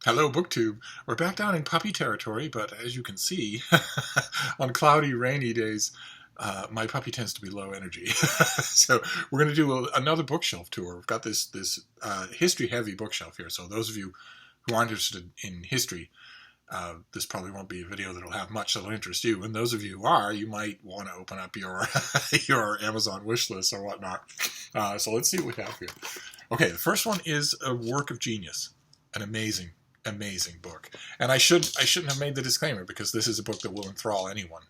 Hello, BookTube. We're back down in puppy territory, but as you can see, on cloudy, rainy days, my puppy tends to be low energy. So we're going to do another bookshelf tour. We've got this history-heavy bookshelf here. So those of you who aren't interested in history, this probably won't be a video that'll have much that'll interest you. And those of you who are, you might want to open up your your Amazon wish list or whatnot. So let's see what we have here. Okay, the first one is a work of genius, an amazing book. And I shouldn't have made the disclaimer because this is a book that will enthrall anyone,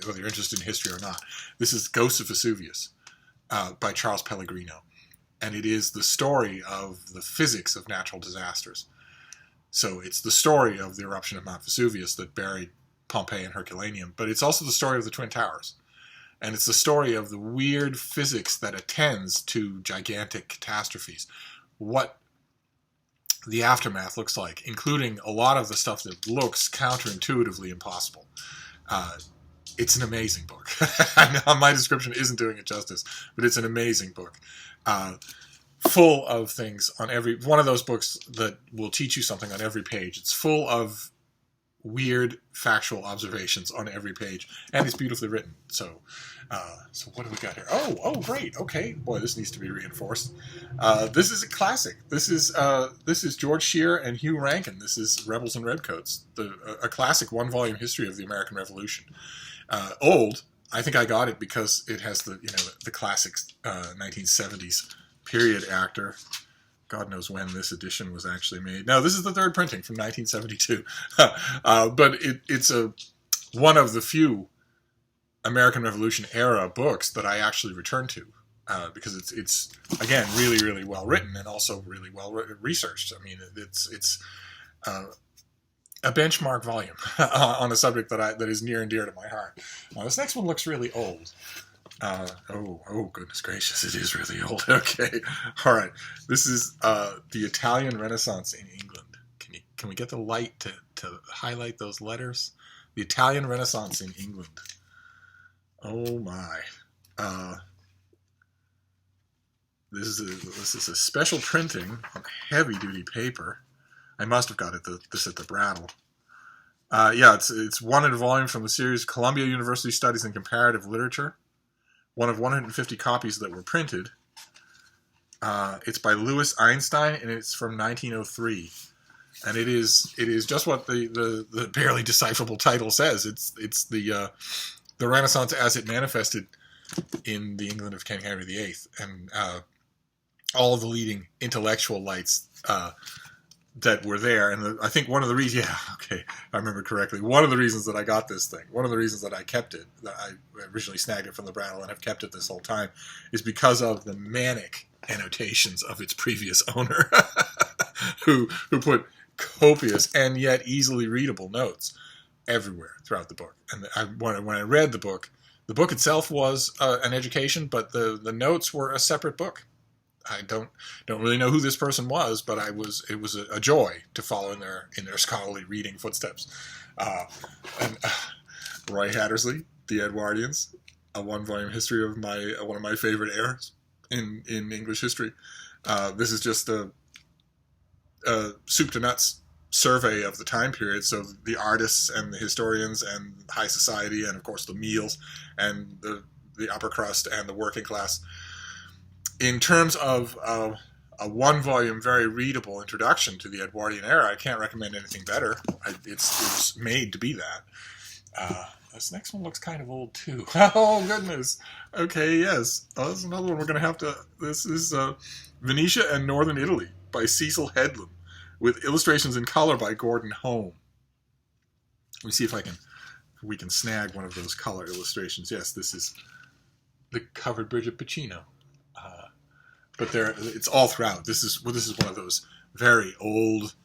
whether you're interested in history or not. This is Ghosts of Vesuvius by Charles Pellegrino. And it is the story of the physics of natural disasters. So it's the story of the eruption of Mount Vesuvius that buried Pompeii and Herculaneum, but it's also the story of the Twin Towers. And it's the story of the weird physics that attends to gigantic catastrophes. What the aftermath looks like, including a lot of the stuff that looks counterintuitively impossible. It's an amazing book. I know my description isn't doing it justice, but it's an amazing book. Full of things on every one of those books that will teach you something on every page. It's full of weird factual observations on every page, and it's beautifully written. So what do we got here? Oh, great. Okay, boy, this needs to be reinforced. This is a classic. This is George Scheer and Hugh Rankin. This is Rebels and Redcoats, a classic one-volume history of the American Revolution. Old. I think I got it because it has the classic 1970s period actor. God knows when this edition was actually made. No, this is the third printing from 1972. But it's one of the few American Revolution era books that I actually return to because it's again really, really well written and also really well researched. I mean, it's a benchmark volume on a subject that is near and dear to my heart. This next one looks really old. Oh, goodness gracious, it is really old. Okay, all right. This is the Italian Renaissance in England. Can we get the light to highlight those letters? The Italian Renaissance in England. Oh my. This is a special printing on heavy-duty paper. I must have got this at the Brattle. Yeah, it's one in a volume from the series Columbia University Studies in Comparative Literature. One of 150 copies that were printed. It's by Louis Einstein, and it's from 1903. And it is just what the barely decipherable title says. It's the Renaissance as it manifested in the England of King Henry VIII, and all of the leading intellectual lights that were there. And I think one of the reasons, I remember correctly, one of the reasons that I got this thing, one of the reasons that I kept it, that I originally snagged it from the Brattle and have kept it this whole time, is because of the manic annotations of its previous owner, who put copious and yet easily readable notes everywhere throughout the book. And when I read the book itself was an education, but the notes were a separate book. I don't really know who this person was, but it was a joy to follow in their scholarly reading footsteps. And Roy Hattersley, The Edwardians, a one-volume history of one of my favorite eras in English history. This is just a soup to nuts survey of the time period, so the artists and the historians and high society and of course the meals and the upper crust and the working class. In terms of a one-volume, very readable introduction to the Edwardian era, I can't recommend anything better. It was made to be that. This next one looks kind of old, too. Oh, goodness. Okay, yes. Oh, this is another one we're going to have to... This is Venetia and Northern Italy by Cecil Headlam, with illustrations in color by Gordon Home. Let me see if we can snag one of those color illustrations. Yes, this is the covered bridge of Pacino. But it's all throughout. This is one of those very old,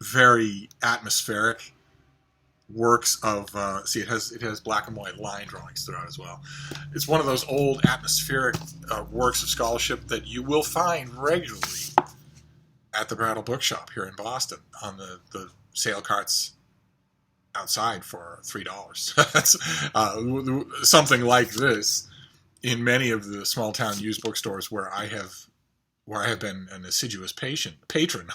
very atmospheric works of. See, it has black and white line drawings throughout as well. It's one of those old atmospheric works of scholarship that you will find regularly at the Brattle Bookshop here in Boston on the sale carts outside for $3. Something like this in many of the small town used bookstores where I have where I have been an assiduous patron,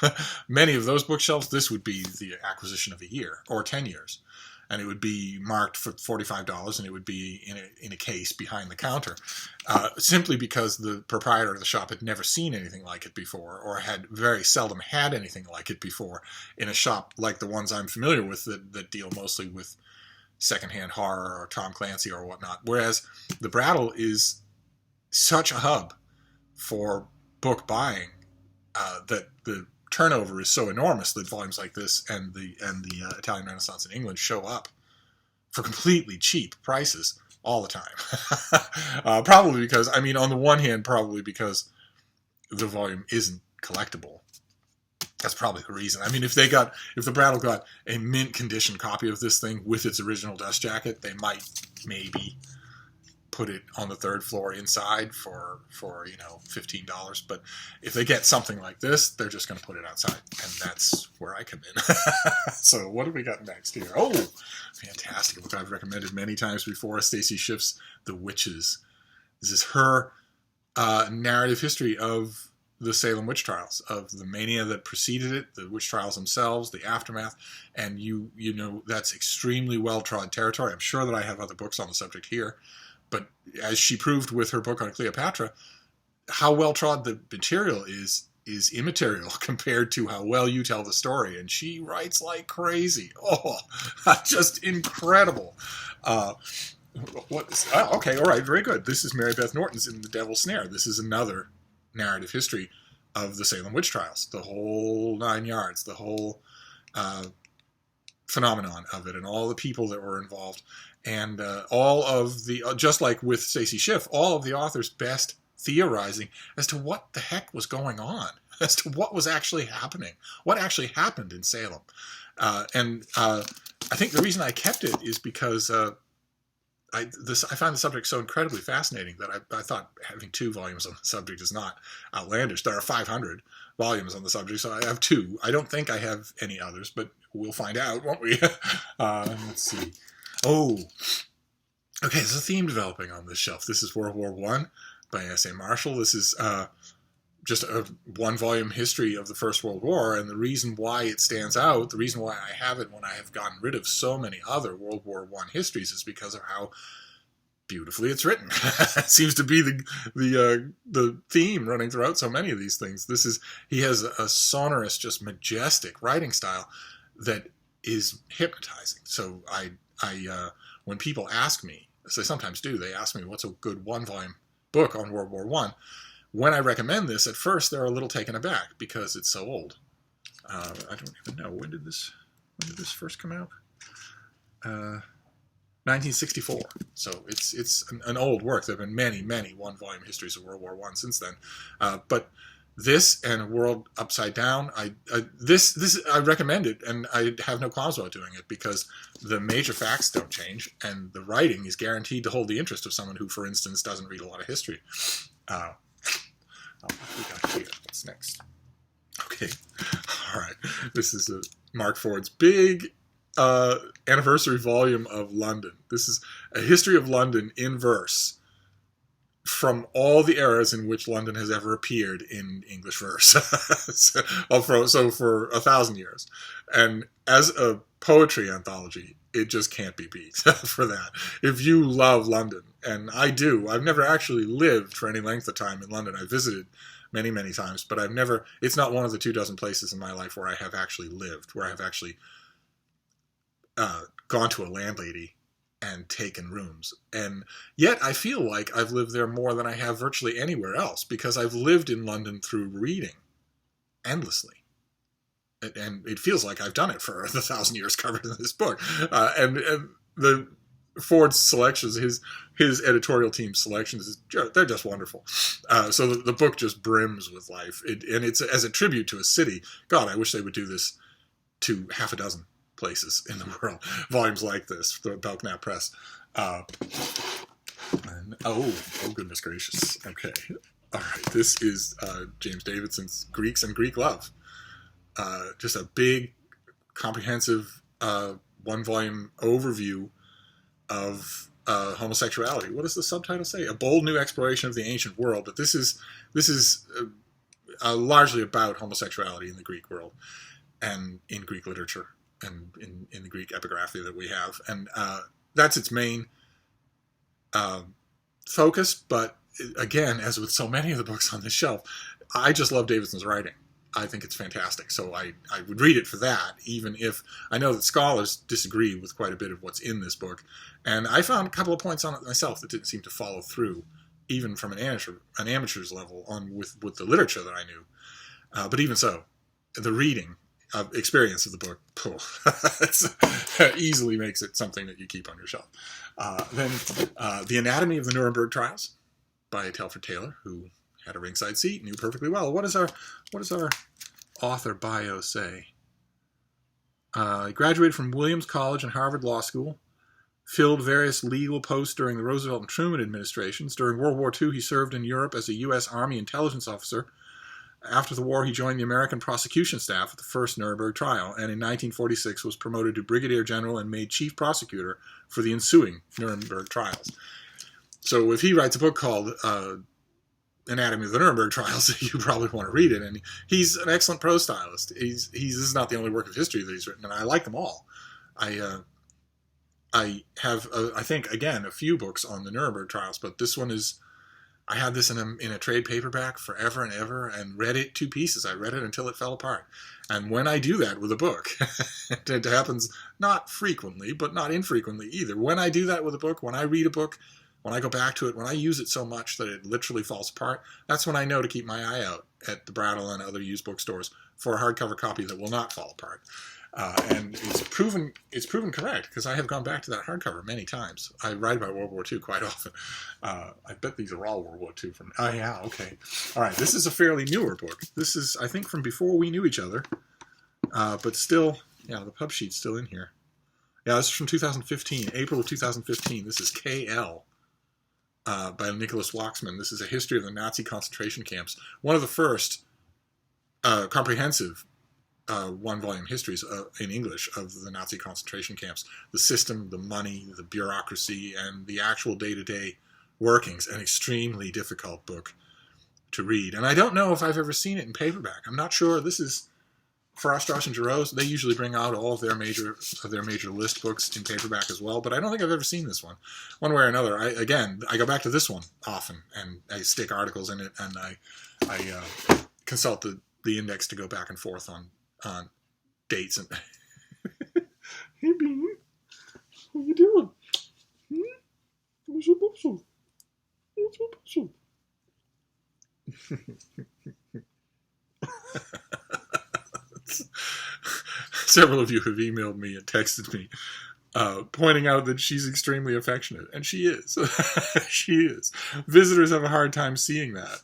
many of those bookshelves, this would be the acquisition of a year or 10 years. And it would be marked for $45, and it would be in a case behind the counter, simply because the proprietor of the shop had never seen anything like it before, or had very seldom had anything like it before in a shop like the ones I'm familiar with that deal mostly with secondhand horror or Tom Clancy or whatnot. Whereas the Brattle is such a hub for book buying that the turnover is so enormous that volumes like this and the Italian Renaissance in England show up for completely cheap prices all the time. Probably because, I mean, on the one hand, probably because the volume isn't collectible. That's probably the reason. I mean, if the Brattle got a mint condition copy of this thing with its original dust jacket, they might maybe put it on the third floor inside for $15. But if they get something like this, they're just going to put it outside, and that's where I come in. So what have we got next here? Oh, fantastic book I've recommended many times before, Stacy Schiff's The Witches. This is her narrative history of the Salem witch trials, of the mania that preceded it, the witch trials themselves, the aftermath, and you know that's extremely well-trod territory. I'm sure that I have other books on the subject here, but as she proved with her book on Cleopatra, how well-trod the material is immaterial compared to how well you tell the story, and she writes like crazy. Oh, just incredible. Okay, all right, very good. This is Mary Beth Norton's In the Devil's Snare. This is another narrative history of the Salem witch trials, the whole 9 yards, the whole phenomenon of it, and all the people that were involved, and all of the, just like with Stacy Schiff, all of the author's best theorizing as to what the heck was going on, as to what was actually happening, what actually happened in Salem. And I think the reason I kept it is because I find the subject so incredibly fascinating that I thought having 2 volumes on the subject is not outlandish. There are 500 volumes on the subject, so I have 2. I don't think I have any others, but we'll find out, won't we? Let's see. Oh, okay, there's a theme developing on this shelf. This is World War I by S.A. Marshall. This is just a 1-volume history of the First World War, and the reason why it stands out, the reason why I have it when I have gotten rid of so many other World War I histories, is because of how beautifully it's written. It seems to be the theme running throughout so many of these things. He has a sonorous, just majestic writing style that is hypnotizing. So I when people ask me, as they sometimes do, they ask me what's a good 1-volume book on World War I. When I recommend this, at first they're a little taken aback because it's so old. I don't even know, when did this first come out? 1964. So it's an old work. There have been many 1-volume histories of World War I since then. But this and A World Upside Down, I recommend it, and I have no qualms about doing it because the major facts don't change, and the writing is guaranteed to hold the interest of someone who, for instance, doesn't read a lot of history. We got here. What's next? Okay. All right. This is Mark Ford's big anniversary volume of London. This is a history of London in verse from all the eras in which London has ever appeared in English verse. So for 1,000 years. And as a poetry anthology, it just can't be beat for that. If you love London, and I do, I've never actually lived for any length of time in London. I visited many times, but it's not one of the 24 places in my life where I have actually lived, where I have actually gone to a landlady and taken rooms. And yet I feel like I've lived there more than I have virtually anywhere else, because I've lived in London through reading endlessly. And it feels like I've done it for the 1,000 years covered in this book. And the Ford's selections, his editorial team's selections, they're just wonderful. So the book just brims with life. And it's as a tribute to a city. God, I wish they would do this to 6 places in the world. Volumes like this, the Belknap Press. Oh, goodness gracious. Okay. All right. This is James Davidson's Greeks and Greek Love. Just a big, comprehensive 1-volume overview of homosexuality. What does the subtitle say? A bold new exploration of the ancient world. But this is largely about homosexuality in the Greek world and in Greek literature and in the Greek epigraphy that we have. And that's its main focus. But again, as with so many of the books on this shelf, I just love Davidson's writing. I think it's fantastic. So I would read it for that, even if I know that scholars disagree with quite a bit of what's in this book. And I found a couple of points on it myself that didn't seem to follow through, even from an amateur's level with the literature that I knew. But even so, the reading experience of the book easily makes it something that you keep on your shelf. Then The Anatomy of the Nuremberg Trials by Telford Taylor, who had a ringside seat, knew perfectly well. What does our author bio say? He graduated from Williams College and Harvard Law School, filled various legal posts during the Roosevelt and Truman administrations. During World War II, he served in Europe as a U.S. Army intelligence officer. After the war, he joined the American prosecution staff at the first Nuremberg trial, and in 1946 was promoted to brigadier general and made chief prosecutor for the ensuing Nuremberg trials. So if he writes a book called Anatomy of the Nuremberg Trials, you probably want to read it. And he's an excellent prose stylist. This is not the only work of history that he's written, and I like them all. I have, I think, again, a few books on the Nuremberg trials, but this one is, I had this in a trade paperback forever and ever and read it 2 pieces. I read it until it fell apart. And when I do that with a book, it happens not frequently, but not infrequently either. When I do that with a book, when I read a book, when I go back to it, when I use it so much that it literally falls apart, that's when I know to keep my eye out at the Brattle and other used bookstores for a hardcover copy that will not fall apart. And it's proven correct, because I have gone back to that hardcover many times. I write about World War II quite often. I bet these are all World War II from. Oh yeah, okay. All right, this is a fairly newer book. This is, I think, from before we knew each other, but still, yeah, the pub sheet's still in here. Yeah, this is from 2015, April of 2015. This is KL. By Nicholas Waxman. This is a history of the Nazi concentration camps. One of the first comprehensive one-volume histories in English of the Nazi concentration camps. The system, the money, the bureaucracy, and the actual day-to-day workings. An extremely difficult book to read. And I don't know if I've ever seen it in paperback. I'm not sure. This is Farrar, Straus, and Giroux. They usually bring out all of their major list books in paperback as well, but I don't think I've ever seen this one. One way or another, I go back to this one often, and I stick articles in it, and I consult the index to go back and forth on dates. And hey, Bean, what you doing? What's your bustle? What's your bustle? Several of you have emailed me and texted me pointing out that she's extremely affectionate, and she is. She is. Visitors have a hard time seeing that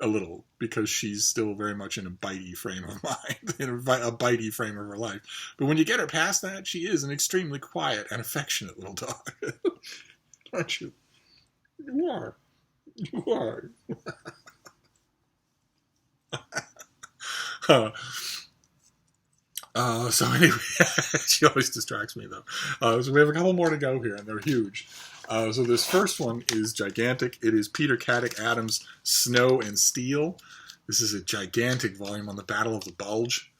a little, because she's still very much in a bitey frame of mind, in a bitey frame of her life. But when you get her past that, she is an extremely quiet and affectionate little dog. Aren't you? You are. You are. So anyway, she always distracts me, though. So we have a couple more to go here, and they're huge. So this first one is gigantic. It is Peter Caddick Adams' Snow and Steel. This is a gigantic volume on the Battle of the Bulge.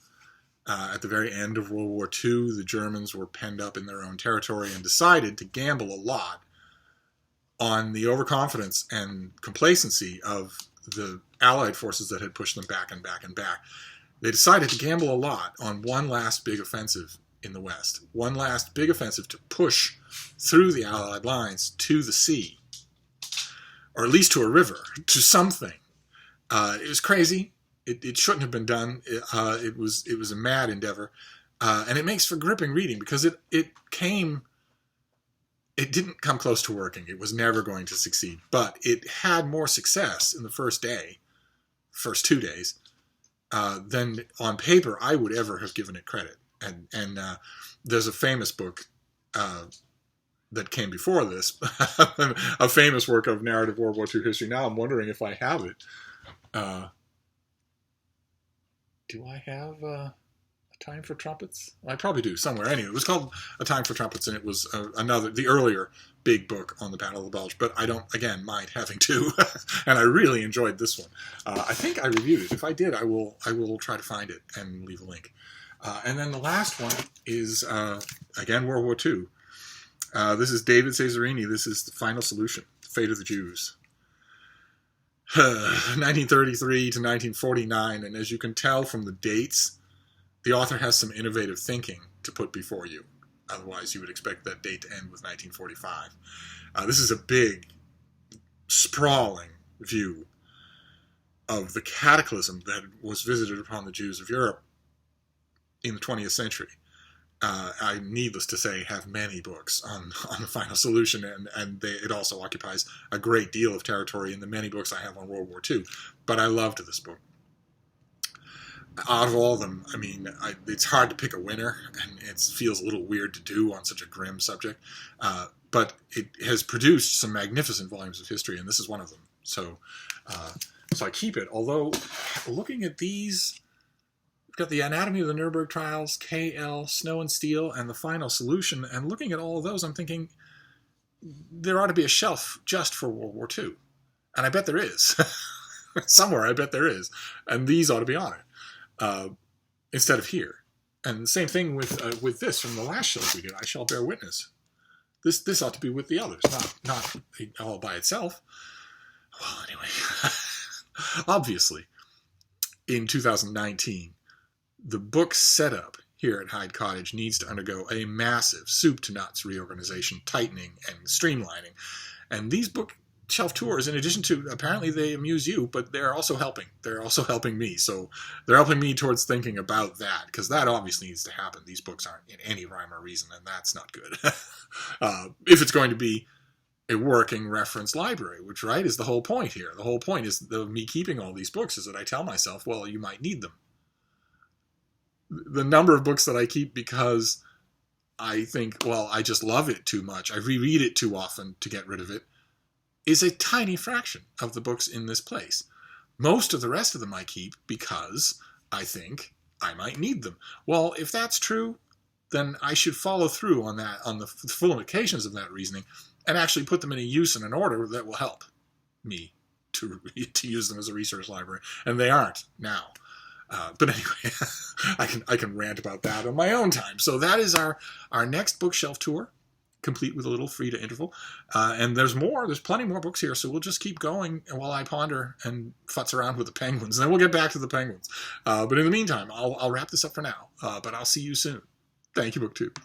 At the very end of World War II, the Germans were penned up in their own territory and decided to gamble a lot on the overconfidence and complacency of the Allied forces that had pushed them back and back and back. They decided to gamble a lot on one last big offensive in the West. One last big offensive to push through the Allied lines to the sea. Or at least to a river, to something. It was crazy. It shouldn't have been done. It was a mad endeavor. And it makes for gripping reading, because it didn't come close to working. It was never going to succeed. But it had more success in the first 2 days, than on paper I would ever have given it credit. And there's a famous book that came before this, a famous work of narrative World War II history. Now I'm wondering if I have it. Do I have a Time for Trumpets? I probably do, somewhere. Anyway, it was called A Time for Trumpets, and it was the earlier big book on the Battle of the Bulge, but I don't, again, mind having two, and I really enjoyed this one. I think I reviewed it. If I did, I will try to find it and leave a link. And then the last one is, again, World War II. This is David Cesarini. This is The Final Solution, The Fate of the Jews. 1933 to 1949, and as you can tell from the dates, the author has some innovative thinking to put before you. Otherwise, you would expect that date to end with 1945. This is a big, sprawling view of the cataclysm that was visited upon the Jews of Europe in the 20th century. I, needless to say, have many books on the Final Solution, and it also occupies a great deal of territory in the many books I have on World War II. But I loved this book. Out of all of them, I mean, it's hard to pick a winner, and it feels a little weird to do on such a grim subject. But it has produced some magnificent volumes of history, and this is one of them. So I keep it. Although, looking at these, we've got the Anatomy of the Nuremberg Trials, K.L., Snow and Steel, and the Final Solution. And looking at all of those, I'm thinking there ought to be a shelf just for World War II. And I bet there is. Somewhere, I bet there is. And these ought to be on it. Instead of here. And the same thing with this from the last show we did, I Shall Bear Witness. This ought to be with the others, not all by itself. Well, anyway, obviously, in 2019, the book setup here at Hyde Cottage needs to undergo a massive soup-to-nuts reorganization, tightening, and streamlining. And these bookshelf tours, in addition to, apparently they amuse you, but they're also helping. They're also helping me. So they're helping me towards thinking about that, because that obviously needs to happen. These books aren't in any rhyme or reason, and that's not good. If it's going to be a working reference library, which, right, is the whole point here. The whole point is me keeping all these books is that I tell myself, well, you might need them. The number of books that I keep because I think, well, I just love it too much, I reread it too often to get rid of it, is a tiny fraction of the books in this place. Most of the rest of them I keep because I think I might need them. Well, if that's true, then I should follow through on that, on the full implications of that reasoning, and actually put them in a use and an order that will help me to use them as a research library. And they aren't now. But anyway, I can rant about that on my own time. So that is our next bookshelf tour, complete with a little Frida interval. And there's plenty more books here, so we'll just keep going while I ponder and futz around with the penguins. And then we'll get back to the penguins. But in the meantime, I'll wrap this up for now. But I'll see you soon. Thank you, BookTube.